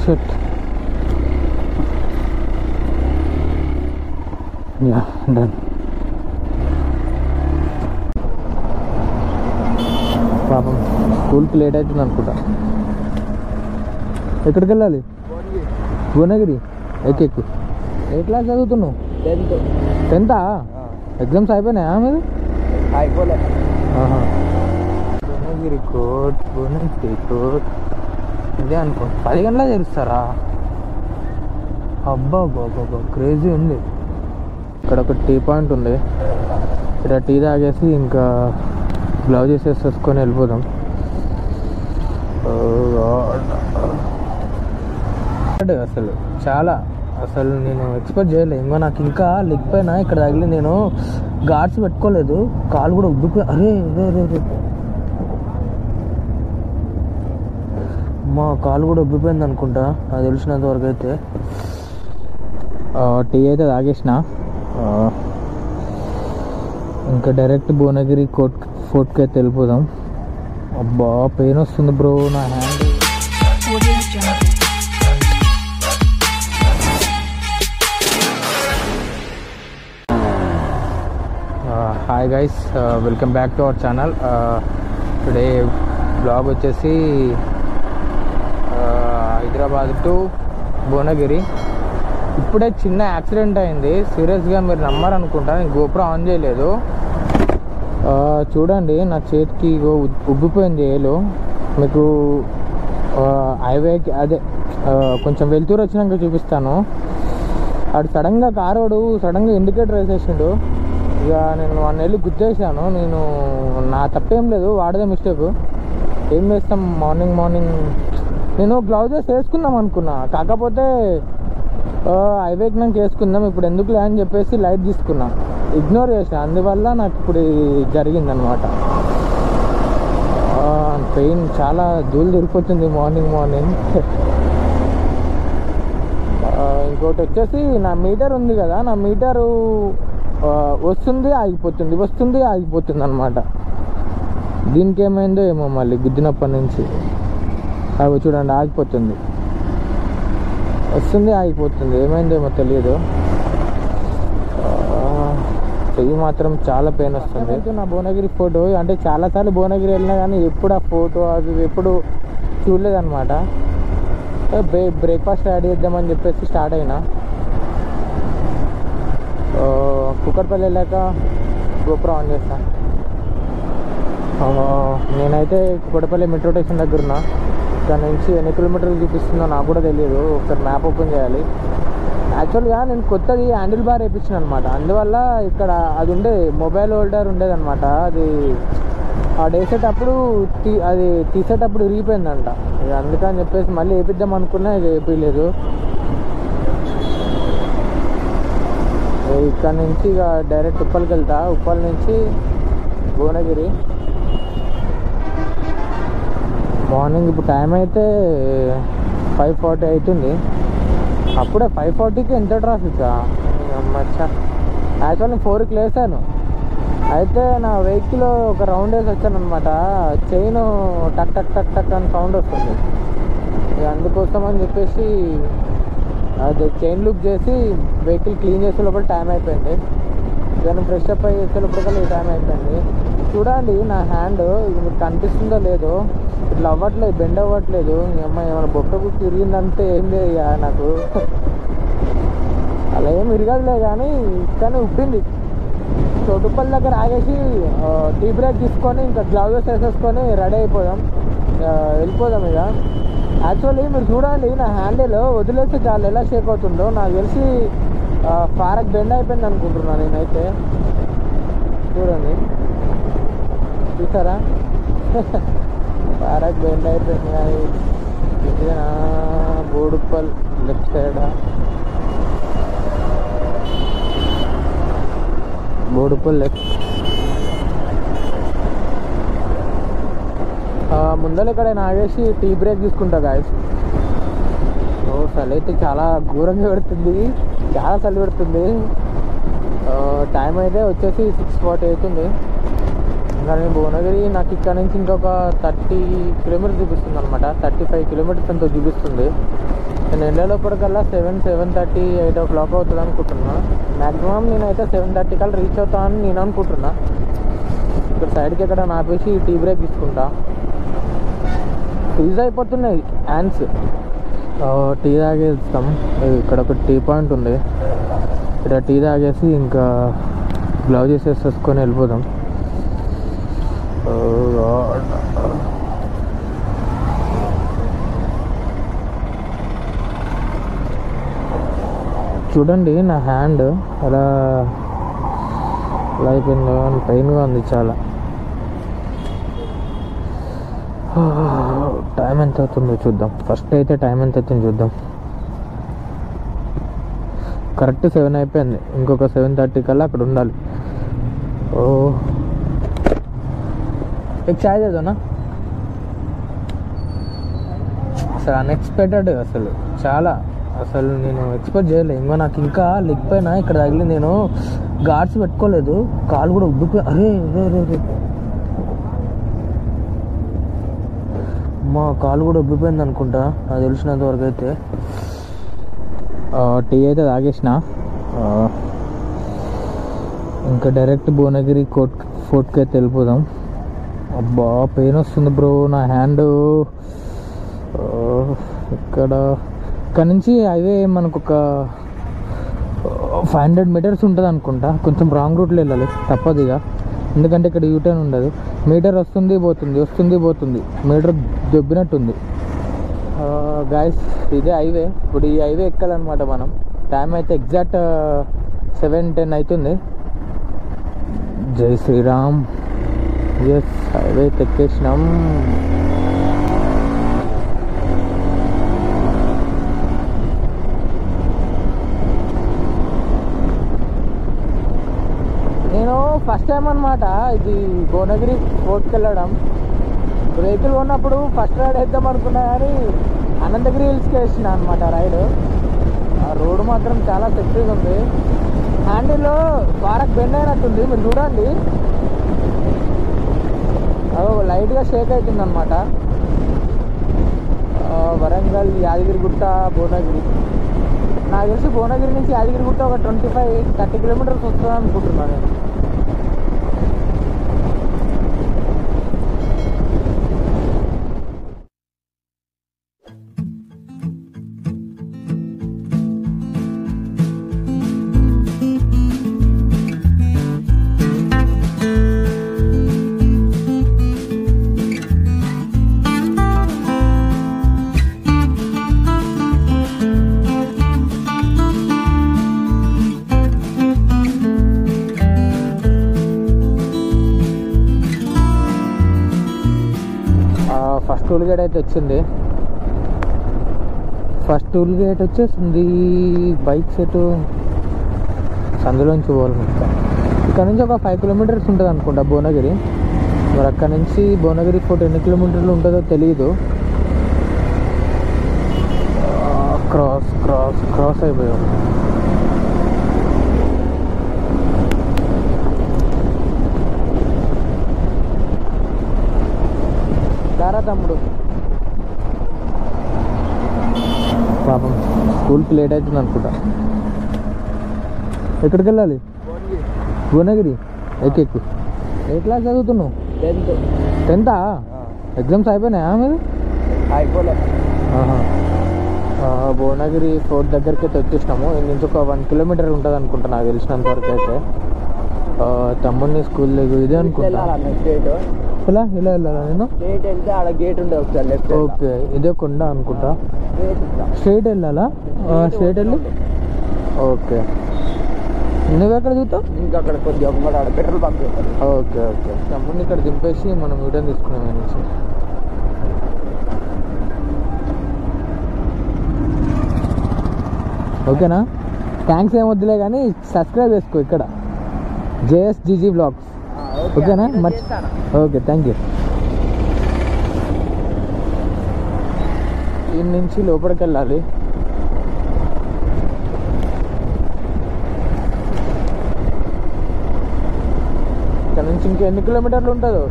Shit. Yeah done. పాపం స్కూల్కి late అవుతుంది అనుకుంటా. ఎక్కడికి వెళ్ళాలి? భువనగిరి. ఎక్కు. ఏ క్లాస్ చదువుతున్నావు? 10th. ఎగ్జామ్స్ అయిపోయినాయా మీరు? అయిపోలే. భువనగిరి కోట్ ఇదే అనుకో. 10 గంటలకు తెరుస్తారా? అబ్బా బాబా క్రేజీ ఉంది. ఇక్కడ ఒక టీ పాయింట్ ఉంది. ఇక్కడ టీ తాగేసి ఇంకా గ్లౌజెస్ వేసేసుకొని వెళ్ళిపోదాం. అసలు నేను ఎక్స్పెక్ట్ చేయలేదు. ఇంకా నాకు ఇంకా లెగ్ పైన ఇక్కడ తగిలి నేను గార్డ్స్ పెట్టుకోలేదు. కాలు కూడా ఉబ్బిపోయి అరే మా కాలు కూడా ఉబ్బిపోయింది అనుకుంటా నాకు తెలిసినంత వరకు అయితే. టీ అయితే తాగేసిన. ఇంకా డైరెక్ట్ భువనగిరి ఫోర్ట్కి అయితే వెళ్ళిపోదాం. అబ్బా పెయిన్ వస్తుంది బ్రో నా hand. Hi guys, welcome back to our channel. Today blog వచ్చేసి హైదరాబాద్ టు భువనగిరి. ఇప్పుడే చిన్న యాక్సిడెంట్ అయింది. సీరియస్గా మీరు నమ్మరనుకుంటా. నేను గోప్రో ఆన్ చేయలేదు. చూడండి నా చేతికి ఉబ్బిపోయింది ఏలో. మీకు హైవేకి అదే కొంచెం వెళ్తూరు వచ్చినాక చూపిస్తాను. అటు సడన్గా కారోడు సడన్గా ఇండికేటర్ వేసేసిండు. ఇక నేను 1 నెలలు గుర్తేసాను. నా తప్పేం లేదు, వాడదే మిస్టేక్. ఏం చేస్తాం, మార్నింగ్ నేను గ్లౌజెస్ వేసుకుందాం అనుకున్నా. కాకపోతే హైవేకి నాకు వేసుకుందాం ఇప్పుడు ఎందుకులే అని చెప్పేసి లైట్ తీసుకున్నా, ఇగ్నోర్ చేసిన. అందువల్ల నాకు ఇప్పుడు జరిగిందనమాట. పెయిన్ చాలా దూలు దొరికిపోతుంది మార్నింగ్. ఇంకోటి వచ్చేసి నా మీటర్ ఉంది కదా, నా మీటరు వస్తుంది ఆగిపోతుంది అనమాట. దీనికి ఏమైందో ఏమో మళ్ళీ గుద్దినప్పటి నుంచి. అవి చూడండి ఆగిపోతుంది, వస్తుంది ఆగిపోతుంది. ఏమైందో ఏమో తెలియదు. చెయ్యి మాత్రం చాలా పెయిన్ వస్తుంది. నా భువనగిరి ఫోటో అంటే చాలాసార్లు భువనగిరి వెళ్ళినా కానీ ఎప్పుడు ఆ ఫోటో అవి ఎప్పుడు చూడలేదన్నమాట. బ్రేక్ఫాస్ట్ రెడీ చేద్దామని చెప్పేసి స్టార్ట్ అయినా. కుక్కర్పల్లి వెళ్ళాక గోప్రో ఆన్ చేస్తా. నేనైతే కుక్కడపల్లి మెట్రో స్టేషన్ దగ్గర ఉన్నా. ఇక్కడ నుంచి ఎన్ని కిలోమీటర్లు చూపిస్తుందో నాకు కూడా తెలియదు. ఒకసారి మ్యాప్ ఓపెన్ చేయాలి. యాక్చువల్గా నేను కొత్తది హ్యాండిల్ బార్ వేయించిన అనమాట. అందువల్ల ఇక్కడ అది మొబైల్ హోల్డర్ ఉండేదన్నమాట. అది వేసేటప్పుడు అది తీసేటప్పుడు విరిగిపోయిందంట. ఇక అందుకని చెప్పేసి మళ్ళీ వేపిద్దాం అనుకున్నా, ఇది వేయలేదు. ఇక్కడ నుంచి ఇక డైరెక్ట్ ఉప్పల్కి వెళ్తా. ఉప్పల్ నుంచి భువనగిరి. మార్నింగ్ ఇప్పుడు టైం అయితే 5:40 అవుతుంది. అప్పుడే 5:40కి ఎంత ట్రాఫిక్ అమ్మచ్చా. యాక్చువల్ నేను 4కి లేసాను. అయితే నా వెహికల్ ఒక రౌండ్ వేసి వచ్చాను అనమాట. చైన్ టక్ టక్ టక్ టక్ అని సౌండ్ వస్తుంది. ఇక అందుకోసం అని చెప్పేసి అది చైన్ లూప్ చేసి వెహికల్ క్లీన్ చేసే లోపల టైం అయిపోయింది. నేను ఫ్రెష్ అప్ అయ్యి వచ్చేటప్పటికల్లా ఈ టైం అయిపోయింది. చూడండి నా హ్యాండ్ మీకు కనిపిస్తుందో లేదో, ఇట్లా అవ్వట్లేదు, బెండ్ అవ్వట్లేదు. ఈ అమ్మాయి ఏమైనా బొక్కకు తిరిగిందంటే ఏం లేదు ఇక నాకు. అలా ఏం విరగదులే కానీ ఉబ్బింది. చోటుపల్లి దగ్గర ఆగేసి టీ బ్రేక్ తీసుకొని ఇంకా గ్లౌజెస్ వేసేసుకొని రెడీ వెళ్ళిపోదాం ఇక. యాక్చువల్లీ మీరు చూడండి నా హ్యాండిల్ వదిలేస్తే చాలా ఎలా షేక్ అవుతుందో. నాకు తెలిసి ఫారక్ బెండ్ అయిపోయింది అనుకుంటున్నాను నేనైతే. చూడండి, చూసారా ఫారక్ బెండ్ అయిపోయింది. ఇదేనా Boduppal left side, Boduppal left. ముందర ఎక్కడైనా ఆగేసి టీ బ్రేక్ తీసుకుంటా గాయస్. చలి అయితే చాలా ఘోరంగా పెడుతుంది, చాలా చలి పెడుతుంది. టైం అయితే వచ్చేసి 6:40 అవుతుంది. కానీ భువనగిరి నాకు ఇక్కడ నుంచి ఇంకొక 30 కిలోమీటర్స్ చూపిస్తుంది అనమాట. 35 కిలోమీటర్స్ అంతా చూపిస్తుంది. నేను వెళ్ళేలోపటికల్లా 7:30 8 o'clock అవుతుంది అనుకుంటున్నా. మ్యాక్సిమం నేనైతే 7:30 కల్లా రీచ్ అవుతానని నేను అనుకుంటున్నా. ఇక్కడ సైడ్కి ఎక్కడ ఆపేసి టీ బ్రేక్ తీసుకుంటా. ఫ్రీజ్ అయిపోతున్నాయి హ్యాండ్స్. టీ తాగేస్తాం. ఇక్కడ ఒక టీ పాయింట్ ఉంది. ఇక్కడ టీ తాగేసి ఇంకా గ్లౌజెస్ వేసేసుకొని వెళ్ళిపోదాం. చూడండి నా హ్యాండ్ అలా అయిపోయింది. పెయిన్గా ఉంది చాలా. టైం ఎంత అవుతుందో చూద్దాం. ఫస్ట్ అయితే టైం ఎంత అవుతుందో చూద్దాం. కరెక్ట్ 7 అయిపోయింది. ఇంకొక 7:30 కల్లా అక్కడ ఉండాలి. एक चाय दे दो ना. అసలు అన్ఎక్స్పెక్టెడ్, అసలు చాలా, అసలు నేను ఎక్స్పెక్ట్ చేయలేదు. ఇంకో నాకు ఇంకా లెగ్ పైన ఇక్కడ తగిలి, నేను గార్డ్స్ పెట్టుకోలేదు, కాలు కూడా ఉబ్బిపోయి, అరే మా కాలు కూడా ఉబ్బిపోయింది అనుకుంటా నాకు తెలిసినంత వరకు అయితే. టీ అయితే తాగేసిన. ఇంకా డైరెక్ట్ భువనగిరి ఫోర్ట్కి అయితే వెళ్ళిపోదాం. అబ్బా పెయిన్ వస్తుంది బ్రో నా హ్యాండ్. ఇక్కడ నుంచి హైవే మనకు ఒక 500 మీటర్స్ ఉంటుంది అనుకుంటా. కొంచెం రాంగ్ రూట్లో వెళ్ళాలి తప్పదు ఇక, ఎందుకంటే ఇక్కడ యూటర్న్ ఉండదు. మీటర్ వస్తుంది పోతుంది, మీటర్ దొబ్బినట్టుంది. గాయస్ ఇదే హైవే. ఇప్పుడు ఈ హైవే ఎక్కాలన్నమాట మనం. టైం అయితే ఎగ్జాక్ట్ 7:10 అవుతుంది. జై శ్రీరామ్. Yes, highway ఎక్కేసినాం. నేను ఫస్ట్ టైం అనమాట ఇది భువనగిరి ఫోర్ట్కి వెళ్ళడం. వెహికల్ ఉన్నప్పుడు ఫస్ట్ రైడ్ వేద్దాం అనుకున్నా కానీ అనంతగిరి హిల్స్కి వేసిన అనమాట రైడ్. ఆ రోడ్డు మాత్రం చాలా సెక్యూర్గా ఉంది. హ్యాండిల్లో వారకు బెండ్ అయినట్టుంది, మీరు చూడండి. లైట్గా షేక్ అవుతుంది అనమాట. వరంగల్, యాదగిరిగుట్ట, భువనగిరి. నాకు తెలిసి భువనగిరి నుంచి యాదగిరిగుట్ట ఒక 25-30 కిలోమీటర్స్ వస్తుంది అనుకుంటున్నాను నేను. టూల్ గేట్ అయితే వచ్చింది. ఫస్ట్ టూల్ గేట్ వచ్చేసింది. బైక్ సెట్ సందులోంచి పోవాలి మొత్తం. ఇక్కడ నుంచి ఒక 5 కిలోమీటర్స్ ఉంటుంది అనుకుంటా భువనగిరి. మరి అక్కడ నుంచి భువనగిరి ఫోర్ట్ ఎన్ని కిలోమీటర్లు ఉంటుందో తెలియదు. క్రాస్ అయిపోయాం. దారా తమ్ముడు, పాపం స్కూల్కి లేట్ అవుతుంది అనుకుంటా. ఎక్కడికి వెళ్ళాలి? భువనగిరి. ఎక్కు. ఏ క్లాస్ చదువుతున్నావు? 10th. ఎగ్జామ్స్ అయిపోయినాయా మీరు? అయిపోలే. భువనగిరి ఫోర్ట్ దగ్గరికి అయితే వచ్చేసినాము. ఇది నుంచి ఒక 1 కిలోమీటర్ ఉంటుంది అనుకుంటా నాకు తెలిసినంత వరకు అయితే. తమ్ముడిని స్కూల్ ఇదే అనుకుంటా. ఇలా వెళ్ళాలా నేను? గేట్ ఉండే ఒకసారి లెఫ్ట్. ఓకే, ఇదే కొండ అనుకుంటా. స్ట్రైట్ వెళ్ళాలా? స్ట్రైట్ వెళ్ళి ఓకే. నువ్వెక్కడ చూస్తావు? ఇంకా అక్కడ కొద్దిగా పెట్రోల్ బంక్. ఓకే. తమ్ముడిని ఇక్కడ దింపేసి మనం యూటర్న్ తీసుకున్నాం నుంచి. ఓకేనా? థ్యాంక్స్ ఏం వద్దులే కానీ సబ్స్క్రైబ్ చేసుకో ఇక్కడ JSGG Vlogs. ఓకేనా? Okay, thank you. దీని నుంచి లోపలికి వెళ్ళాలి. ఇక్కడ నుంచి ఇంకెన్ని కిలోమీటర్లు ఉంటుందో.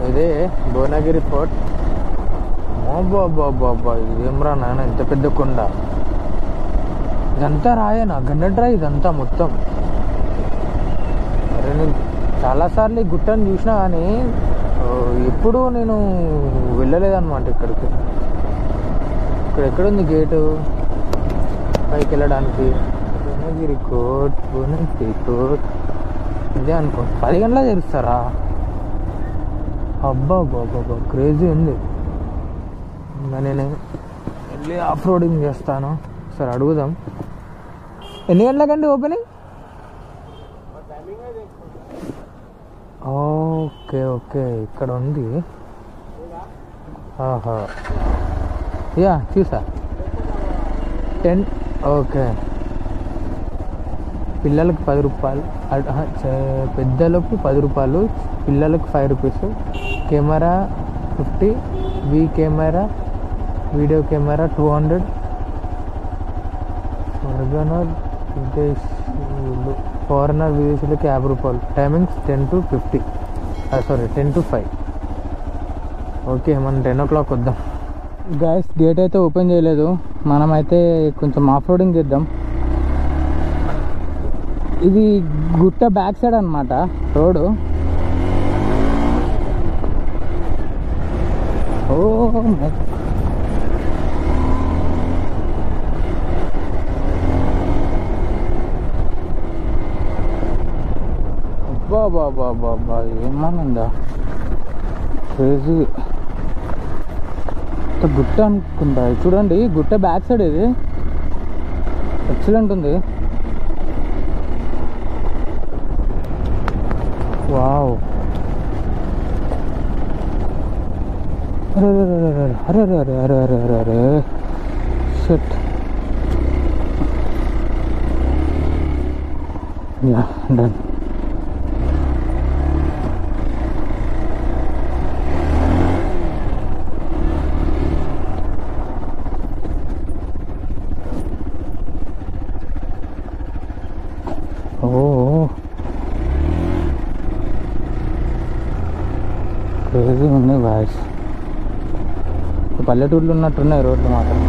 ఇదే భువనగిరి ఫోర్ట్. బాబా ఇదేమ్రా నాయన, ఎంత పెద్ద కొండ. ఇదంతా రాయేనా, గన్నట్రా ఇదంతా మొత్తం. అరే నేను చాలాసార్లు ఈ గుట్టను చూసినా కానీ ఎప్పుడూ నేను వెళ్ళలేదన్నమాట ఇక్కడికి. ఇక్కడ ఎక్కడుంది గేటు పైకి వెళ్ళడానికి? భువనగిరి కోట్, భువనగిరి కోట్ ఇదే అనుకో. 10 గంటలకు తెరుస్తారా? అబ్బా బాబా క్రేజీ ఉంది. ఇంకా నేను వెళ్ళి ఆఫ్ రోడింగ్ చేస్తాను. సరే అడుగుదాం. ఎన్ని గంటలకండి ఓపెనింగ్? ఓకే ఇక్కడ ఉంది. ఆహా యా చూసా. 10 ఓకే. పిల్లలకు 10 రూపాయలు, పెద్దలకు 10 రూపాయలు, పిల్లలకు 5 rupees. Camera 50, camera video camera 200. Foreigner విదేశీయులకి 50 రూపాయలు. Timings 10 to 50, sorry 10 to 5. Okay మనం 10 o'clock వద్దాం. గైస్ గేట్ అయితే ఓపెన్ చేయలేదు. మనమైతే కొంచెం ఆఫ్ రోడింగ్ చేద్దాం. ఇది గుట్ట బ్యాక్ సైడ్ అన్నమాట రోడ్డు. ఓ బాబా ఏమనుందా క్రేజీ. గుట్ట అనుకుంటా. చూడండి గుట్ట బ్యాక్ సైడ్ ఇది. ఎక్సలెంట్ ఉంది. వావ్. అరే షిట్. Yeah done. క్రేజీ ఉంది వాయిస్. పల్లెటూర్లు ఉన్నట్టున్నాయి రోడ్లు మాత్రం.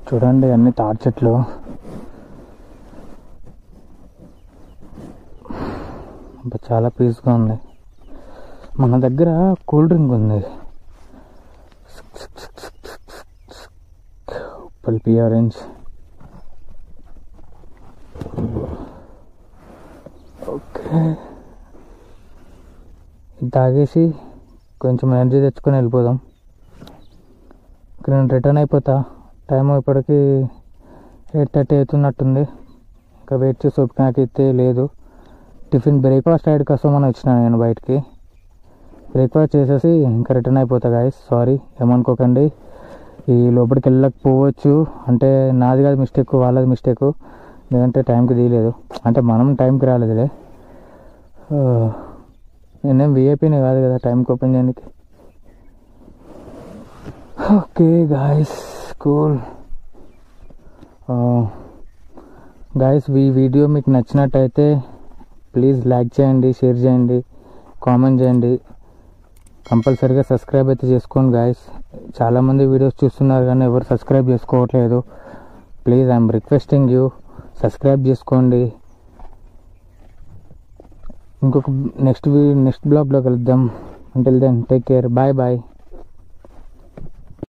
చూడండి అన్ని తాటి చెట్లు. చాలా పీస్గా ఉంది. మన దగ్గర కూల్ డ్రింక్ ఉంది, పల్పి ఆరెంజ్. ఓకే తాగేసి కొంచెం ఎనర్జీ తెచ్చుకొని వెళ్ళిపోదాం. ఇక్కడ నేను రిటర్న్ అయిపోతా. టైం ఇప్పటికి 8:30 అవుతున్నట్టుంది. ఇంకా వెయిట్ చేసి ఓపిక నాకైతే లేదు. టిఫిన్ బ్రేక్ఫాస్ట్ యాడ్ కోసం అని వచ్చినా నేను బయటికి. బ్రేక్ఫాస్ట్ చేసేసి ఇంకా రిటర్న్ అయిపోతా గాయస్. సారీ ఏమనుకోకండి. ఈ లోపలికి వెళ్ళకపోవచ్చు అంటే నాది కాదు మిస్టేక్, వాళ్ళది మిస్టేక్. ఎందుకంటే టైంకి తీయలేదు. అంటే మనం టైంకి రాలేదులే. నేనేం విఐపీనే కాదు కదా టైంకి ఓపెన్ చేయడానికి. Okay guys cool. గాయస్ ఈ వీడియో మీకు నచ్చినట్టయితే ప్లీజ్ లైక్ చేయండి, షేర్ చేయండి, కామెంట్ చేయండి. కంపల్సరీగా సబ్స్క్రైబ్ అయితే చేసుకోండి గాయస్. చాలామంది వీడియోస్ చూస్తున్నారు కానీ ఎవరు సబ్స్క్రైబ్ చేసుకోవట్లేదు. Please I'm requesting you, subscribe చేసుకోండి. ఇంకొక నెక్స్ట్ బ్లాగ్లో కలుద్దాం. Until then take care, bye bye.